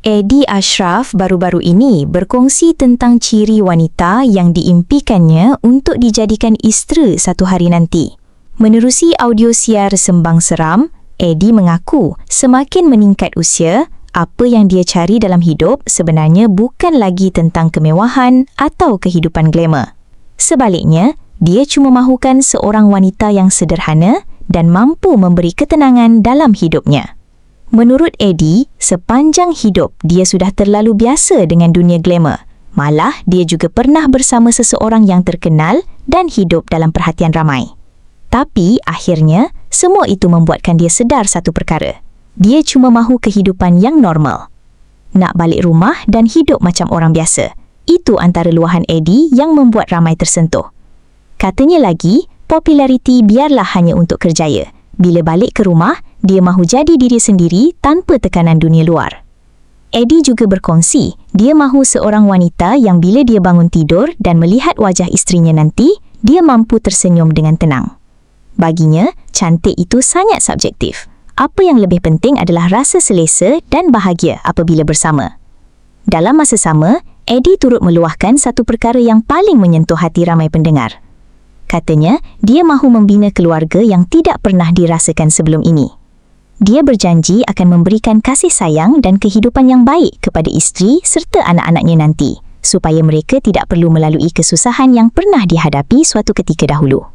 Eddie Ashraf baru-baru ini berkongsi tentang ciri wanita yang diimpikannya untuk dijadikan isteri satu hari nanti. Menerusi audio siar Sembang Seram, Eddie mengaku semakin meningkat usia, apa yang dia cari dalam hidup sebenarnya bukan lagi tentang kemewahan atau kehidupan glamour. Sebaliknya, dia cuma mahukan seorang wanita yang sederhana dan mampu memberi ketenangan dalam hidupnya. Menurut Eddie, sepanjang hidup dia sudah terlalu biasa dengan dunia glamour. Malah, dia juga pernah bersama seseorang yang terkenal dan hidup dalam perhatian ramai. Tapi, akhirnya, semua itu membuatkan dia sedar satu perkara. Dia cuma mahu kehidupan yang normal. Nak balik rumah dan hidup macam orang biasa. Itu antara luahan Eddie yang membuat ramai tersentuh. Katanya lagi, populariti biarlah hanya untuk kerjaya. Bila balik ke rumah, dia mahu jadi diri sendiri tanpa tekanan dunia luar. Eddie juga berkongsi, dia mahu seorang wanita yang bila dia bangun tidur dan melihat wajah isterinya nanti, dia mampu tersenyum dengan tenang. Baginya, cantik itu sangat subjektif. Apa yang lebih penting adalah rasa selesa dan bahagia apabila bersama. Dalam masa sama, Eddie turut meluahkan satu perkara yang paling menyentuh hati ramai pendengar. Katanya, dia mahu membina keluarga yang tidak pernah dirasakan sebelum ini. Dia berjanji akan memberikan kasih sayang dan kehidupan yang baik kepada isteri serta anak-anaknya nanti, supaya mereka tidak perlu melalui kesusahan yang pernah dihadapi suatu ketika dahulu.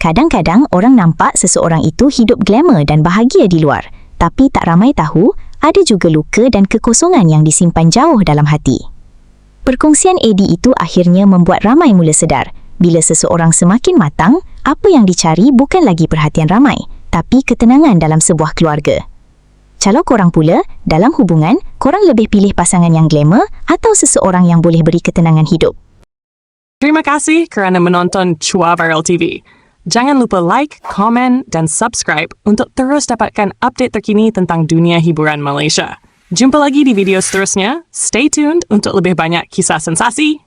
Kadang-kadang orang nampak seseorang itu hidup glamour dan bahagia di luar, tapi tak ramai tahu ada juga luka dan kekosongan yang disimpan jauh dalam hati. Perkongsian Eddie itu akhirnya membuat ramai mula sedar, bila seseorang semakin matang, apa yang dicari bukan lagi perhatian ramai, tapi ketenangan dalam sebuah keluarga. Kalau korang pula, dalam hubungan, korang lebih pilih pasangan yang glamour atau seseorang yang boleh beri ketenangan hidup? Terima kasih kerana menonton Chua Viral TV. Jangan lupa like, komen dan subscribe untuk terus dapatkan update terkini tentang dunia hiburan Malaysia. Jumpa lagi di video seterusnya. Stay tuned untuk lebih banyak kisah sensasi.